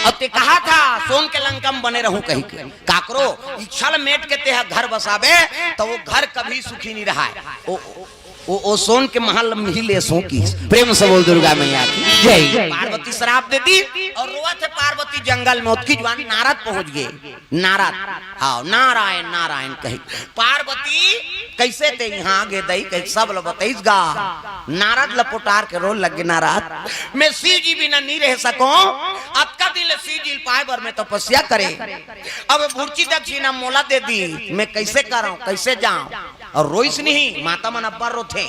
और ते कहा था सोन के लंका में बने रहूं कहीं के काकरो इच्छल मेट के ते घर बसावे तो वो घर कभी सुखी नहीं रहा है। ओ सोन के महल में ही ले सो की प्रेम से बोल दुर्गा मैया की जय। पार्वती श्राप दे दी और रोआ थे पार्वती जंगल में उसकी जवानी नारद पहुंच गए। नारद हाँ नारायण नारायण कही पार्वती कैसे ते यहाँ आगे दई कही सब लोग बताइस गा। नारद लपोटार के रोल लगे नारद मैं शिव जी बिना नहीं रह सको अब का दिन शिव जी पाए बर में तपस्या करे अब भूर्ची दक्षिणा मोला दे दी मैं कैसे करूं कैसे जाऊं और रोइस नहीं माता मन अब्बर रो थे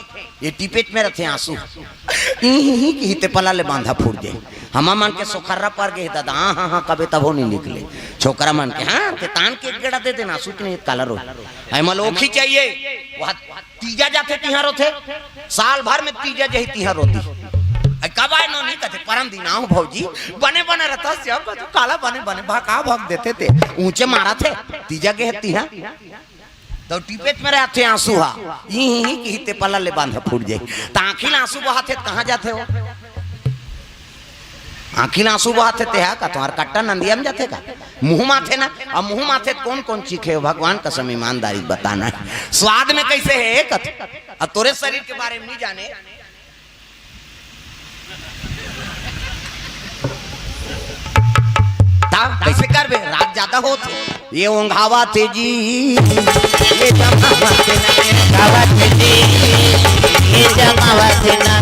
ये टिपेट में रथे आंसू ही ते पला ले बांधा फूट दे हमा मन के सोखर्रा पर गए दादा हाँ हाँ कभी तब हो नहीं निकले छोकरा मन के हाँ ते तान के गेड़ा दे देना आंसू के काला रो आई मलोखी चाहिए वहाँ तीजा जाते तिहार होते साल भर में तीजा जही तिहार होती कब आए नो नहीं कहते परम दिन आओ भौजी बने बने रहता सब काला बने बने भागा भाग देते थे ऊंचे मारा थे तीजा के तिहार तो टिपेट में रहते आंसू हा यही कहते पला ले बांधा फूट जाए तो आखिर आंसू बहाते कहाँ जाते हो आखिर आंसू बहाते थे का तुम्हारा कट्टा नंदिया में जाते का मुंह माथे ना अब मुंह माथे कौन कौन चीखे भगवान कसम ईमानदारी बताना स्वाद में कैसे है अब तोरे शरीर के बारे में नहीं जाने कैसे कर बे रात ज्यादा होते ये ओंघावा थे जी ये जमावा थे जी ये जमावा थे ना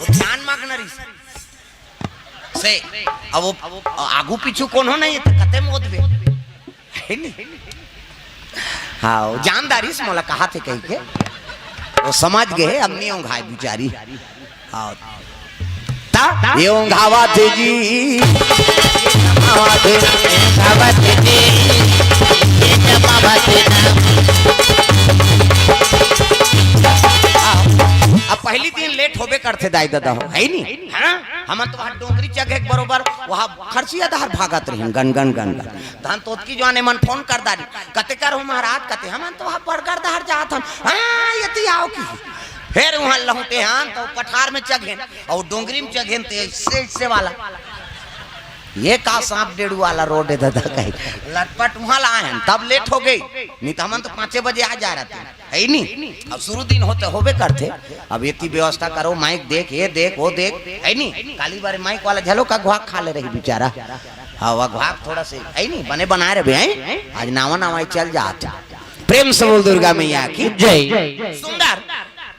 ध्यान मांगना से अब वो आगू पीछू कौन हो नहीं कते मोद बे है नहीं हाँ जानदारी से मोला कहा थे कहीं के वो समझ गए अब नहीं ओंघाए बेचारी हाँ ये ओंघावा थे जी अब पहली दिन लेट होबे करते दाई दादा हो है नहीं हाँ हम तो वहाँ डोंगरी चक एक बरोबर वहाँ खर्चिया दहर भागत रही गन गन गन गन धन तो की जवाने मन फोन कर दारी कते कर महाराज कते हम तो वहाँ बरगर दहर जात हम हाँ यति आओ की फिर वहाँ लहुटे हाँ तो पठार में चघेन और डोंगरी में चघेन तो इससे वाला ये का सांप डेढ़ू वाला रोड है दादा कहीं लटपट वहाँ लाए हैं तब लेट हो गई नहीं तो हम तो 5 बजे आ जा रहे थे है नहीं अब शुरू दिन होते होबे करते अब इतनी व्यवस्था करो माइक देख ये देख वो देख है नहीं काली बारे माइक वाला झलो का घुआक खा ले रही बेचारा हाँ वह घुआक थोड़ा से है नहीं बने बनाए रहे हैं आज नावा नावा चल जाते प्रेम से बोल दुर्गा मैया की जय। सुंदर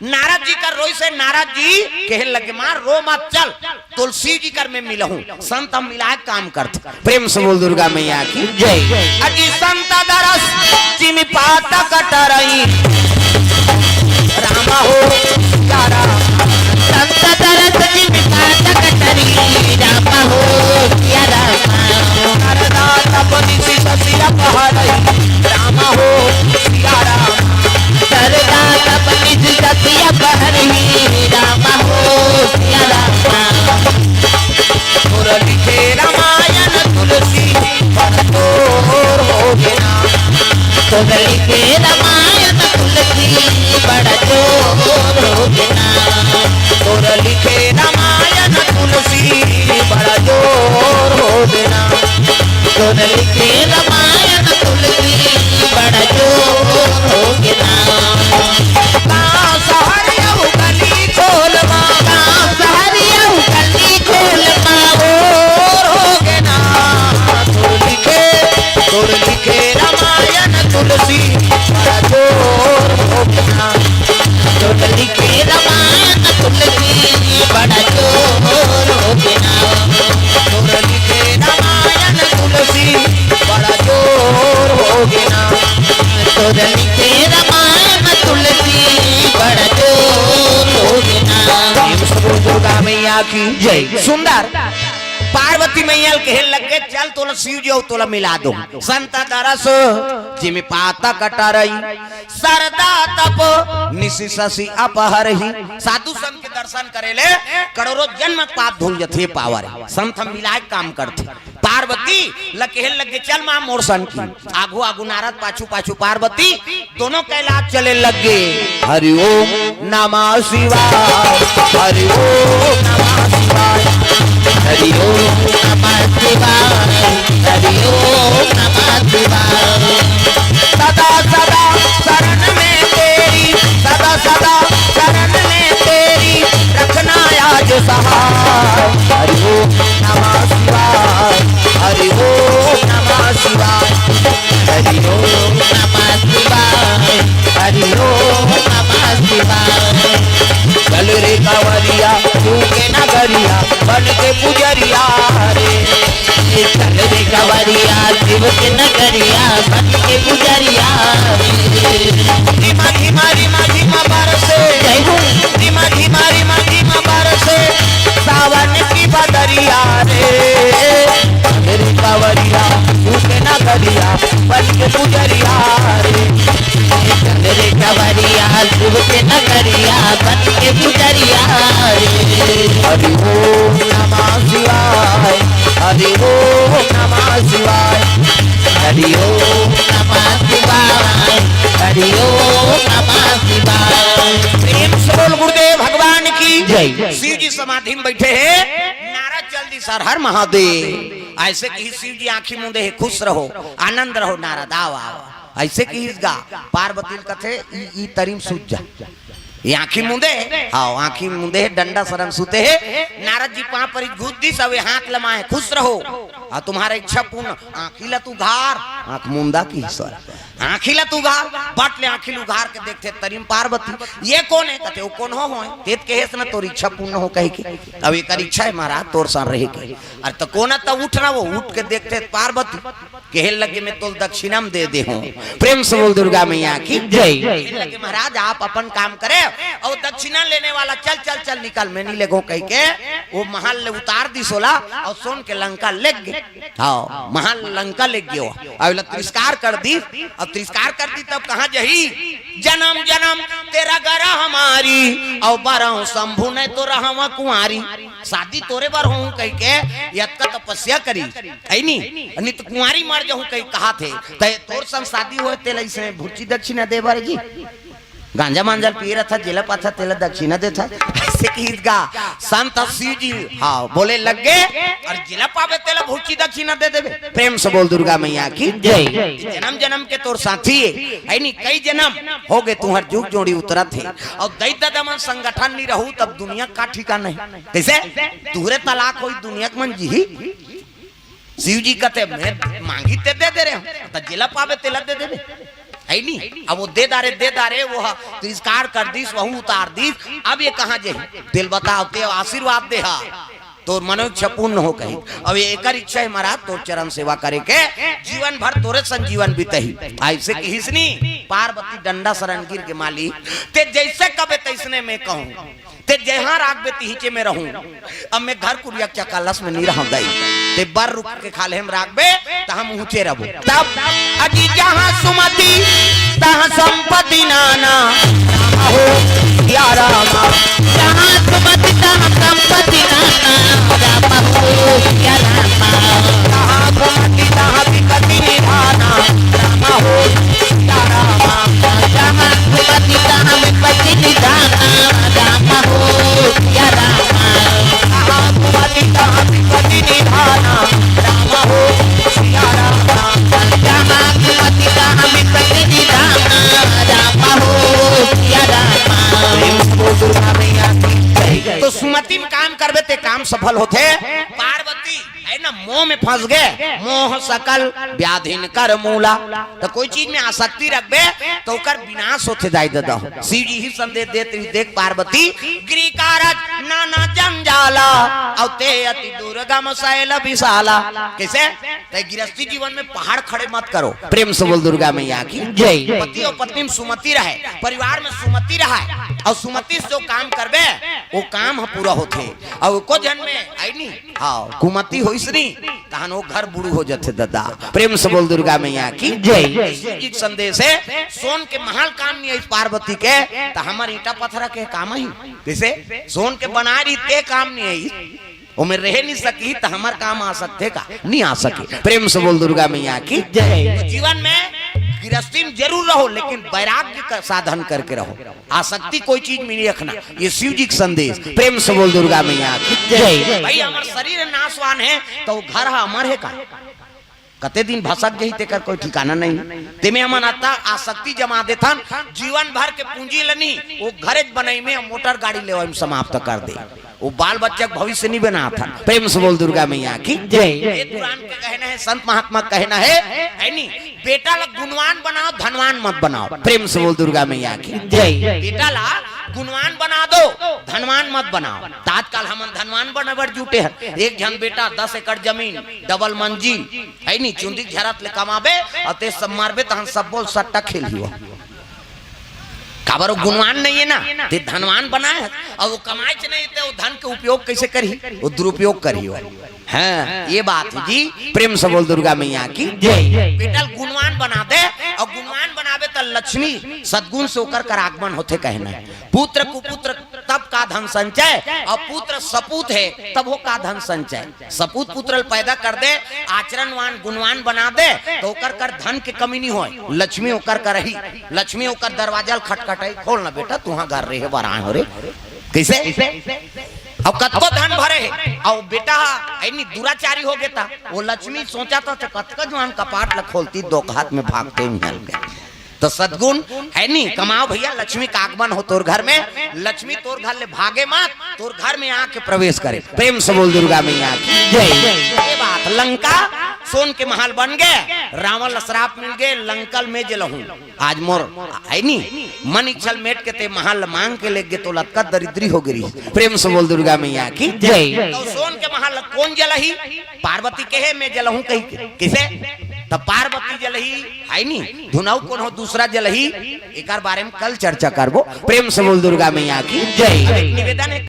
नारद जी का रोई से नारद जी कह लगे मार रो मत चल तुलसी जी कर में मिला हूँ संत हम मिलाए काम करते प्रेम से बोल दुर्गा मैया की जय। अजी संत दरस चिमी पाता कटरई रामा हो यारा संत दरस चिमी पाता कटरई रामा हो यारा नरदा तपनी सी ससिया पहाड़ई रामा हो यारा सरदा तपनी सी ससिया पहाड़ई रामा हो यारा मुरली के रामायण तुलसी बड़ोर हो गया मुरली के रामायण तुलसी बड़ा जोर हो गया मुरली के रामायण तुलसी बड़ा जोर हो गया मुरली के रामायण तुलसी बड़ा जोर हो गया सहरिया गली खोल माँ सहरिया गली खोल रामायण तुलसी बड़ा जोर हो गया तुलसी के रामायण तुलसी बड़ा जोर हो गया तुलसी के रामायण तुलसी बड़ा जोर हो गया तुलसी के रामायण तुलसी बड़ा जोर हो गया। दुर्गा मैया की जय। सुंदर पार्वती मैया कहे लगे चल तोला शिव जी तोला मिला दो संत दरस जिमी पाता कटरई सरदा तप निशि शशि अपहरही साधु संत के दर्शन करेले करोड़ों जन्म पाप धुल जथे पावर संत हम मिलाए काम करते पार्वती लगे लगे चल मां मोरसन की आगू आगू नारद पाछू पाछू पार्वती दोनों कैलाश चले लगे हरि ओम नमः शिवाय हरि ओम नमः शिवाय हरि ओम नमः शिवाय के नगरिया बन के गुजरिया धीमा धीमा धीमा धीमा बरसे धीमा धीमा धीमा धीमा बरसे सावन की बदरिया रे मेरे कावरिया के नगरिया बन के गुजरिया रे मेरे कवरिया शिव के नगरिया बन के गुजरिया हरि ओम नमः शिवाय हरि ओम नमः शिवाय हरि ओम नमः शिवाय हरि ओम नमः शिवाय। प्रेम से बोल गुरुदेव भगवान की जय। शिव जी समाधि में बैठे हैं नारद जल्दी सर हर महादेव ऐसे कि शिव जी आंखी मुंदे है खुश रहो आनंद रहो नारद आओ आओ ऐसे कि गा पार्वती कथे ई तरीम सूझ जा ये आंखी मुंदे हाँ आंखी मुंदे है डंडा सरम सुते है नारद जी पांव पर घुस दी सब हाथ लमाए खुश रहो और तुम्हारा इच्छा पूर्ण आंखीला तू घार आंख मुंदा की सर आंखीला तू घार बट ले आंखील उघार के देखते तरीम पार्वती ये कौन है कहते वो कौन हो तेत के हेस ना तोर इच्छा पूर्ण हो कहे के अब एक इच्छा है महाराज तोर सा रहे के अरे तो कौन है तब उठना वो उठ के देखते पार्वती कहे लगे मैं तो दक्षिणम दे दे हूँ प्रेम से बोल दुर्गा मैया की जय लगे महाराज आप अपन काम करे और दक्षिणा लेने वाला चल चल चल निकल मैं नहीं लेगो कह के वो महल ले उतार दी सोला और सोन के लंका लेग गए हाँ महल लंका लेग गयो और तिरस्कार कर दी और तिरस्कार कर दी तब कहाँ जही जन्म जन्म तेरा गरा हमारी और बारह शंभु ने तो रहा कुंवारी शादी तोरे बार हूँ कह के यत का तपस्या करी है नहीं तो कुंवारी मर जाऊँ कहीं कहा थे तोर संग शादी हुए तेल ऐसे भूची दक्षिणा दे बारे जी गांजा मांजल पी रहा था जेला पाथा तेला दक्षिणा देता ऐसे की गा संत शिव जी हाँ बोले लग गए और जिला पावे तेला भूची दक्षिणा दे देवे प्रेम से बोल दुर्गा मैया की जय जन्म जन्म के तोर साथी है नहीं कई जन्म हो गए तुम्हार जुग जोड़ी उतरा थे और दैत्य दमन संगठन नहीं रहू तब दुनिया का ठिकाना नहीं कैसे तुहरे तलाक हुई दुनिया के मन जी शिव जी कहते मैं मांगी ते दे रहे तो जिला पावे तेला दे देवे है नहीं अब वो दे दारे वो तिरस्कार कर दी वहू उतार दी अब ये कहाँ जे दिल बताओ ते आशीर्वाद दे हा तो मनोइच्छा पूर्ण हो कही अब एक इच्छा है महाराज तो चरण सेवा करे के जीवन भर तोरे संजीवन बीतही ऐसे की हिसनी पार्वती डंडा शरण गिर के माली ते जैसे कबे तैसने में कहूँ ते जहाँ राग बे तीचे में रहूं अब मैं घर कुरिया क्या कलश में नहीं रहा गई ते बर रुक के खाले हम राग बे तो हम ऊंचे रहबो तब अजी जहाँ सुमति तहाँ संपत्ति नाना हो या रामा जहाँ सुमति तहाँ संपत्ति नाना रामा हो या रामा जहाँ सुमति तहाँ विपत्ति निधाना रामा हो या रामा जहाँ सुमति तहाँ विपत्ति निधाना रामा हो या रामा जहाँ सुमति तहाँ विपत्ति निधाना रामा हो या रामा जहाँ सुमति तहाँ विपत्ति निधाना रामा हो या रामा। तो सुमति में काम करबे ते काम सफल होते पार्वती है ना मोह में फंस गए मोह सकल व्याधिन कर मूला तो कोई चीज में आसक्ति रखबे तो ओकर विनाश होते जाय ददा शिव जी ही संदेश देते देख पार्वती गिरी कारज नाना जंजाला और ते अति दुर्गम शैल विशाला कैसे ते गृहस्थी जीवन में पहाड़ खड़े मत करो प्रेम से बोल दुर्गा मैया की जय। पति और पत्नी में सुमति रहे परिवार में सुमति रहे और सुमति से जो काम करबे वो काम पूरा होते और को जन में आई नहीं हाँ कुमति हो इसनी तहन वो घर बुढ़ू हो जाते दादा प्रेम से बोल दुर्गा मैया की जय संदेश है सोन के महल काम नहीं है पार्वती के तो हमारे ईटा पत्थर के काम ही जैसे सोन के बना रही ते काम नहीं है वो में रह नहीं सकी तो हमार काम आ सकते का नहीं आ सके प्रेम से बोल दुर्गा मैया की जय। जीवन में गृहस्थी में जरूर रहो लेकिन वैराग्य का साधन करके रहो आसक्ति कोई चीज में नहीं रखना ये शिव जी का संदेश प्रेम से बोल दुर्गा मैया की जय। भाई हमारे शरीर नाशवान है तो वो घर अमर है का कते दिन भसक गई तेकर कोई ठिकाना नहीं तेमे हमन आता आसक्ति जमा देथन जीवन भर के पूंजी लनी वो घरेज बनाई में मोटर गाड़ी ले समाप्त कर दे वो बाल बच्चा भविष्य नहीं बना था प्रेम से बोल दुर्गा मैया की जय। ये पुराण का कहना है संत महात्मा कहना है नहीं बेटा ला गुणवान बनाओ धनवान मत बनाओ प्रेम से बोल दुर्गा मैया की जय। बेटा ला गुणवान बना दो, धनवान मत बनाओ। तात्काल हम धनवान बने जुटे हैं। एक जन बेटा 10 एकड़ जमीन डबल मंजिल है नी चुंदी झरत ले कमाबे और ते सब मारबे तहन सब बोल सट्टा खेलियो। काबर वो गुणवान नहीं है ना, ते धनवान बना है और वो कमाए नहीं थे, वो धन के उपयोग कैसे करी, वो दुरुपयोग करी। हाँ ये बात है जी। प्रेम से बोल दुर्गा मैया की जय। बेटा गुणवान बना दे और गुणवान बनावे तो लक्ष्मी सद्गुण से होकर कर आगमन होते कहना। पुत्र कुपुत्र तब का धन संचय और पुत्र सपूत है तब हो का धन संचय। सपूत पुत्र पैदा कर दे, आचरणवान गुणवान बना दे तो होकर कर धन की कमी नहीं हो। लक्ष्मी होकर कर रही, लक्ष्मी होकर दरवाजा खटखटाई, खोलना बेटा तुहा घर रहे बारा हो रे कैसे और कतको धन भरे है और बेटा ऐनी दुराचारी हो गया था। वो लक्ष्मी सोचा था कतका जवान कपाट ल खोलती, दो हाथ में भागते निकल गए। तो सद्गुण है नी कमाओ भैया, लक्ष्मी का आगमन हो तोर घर में, लक्ष्मी तोर घर ले भागे मत, तोर घर में आके प्रवेश करे। प्रेम से बोल दुर्गा मैया की जय। ये बात लंका सोन के महल बन गए, रावण श्राप मिल गए, लंकल में जलहूं आज मोर है नी मन इच्छल मेट के ते महल मांग के ले गए तो लटका दरिद्री हो गई। प्रेम से बोल दुर्गा मैया की जय। तो सोन के महल कौन जलही, पार्वती के है मैं जलहूं कही किसे, तब पार्वती जलही है नी, धुनाऊ कौन हो दूसरा जलही। एक बारे में कल चर्चा करबो। प्रेम से बोल दुर्गा मैया की जय। निवेदन है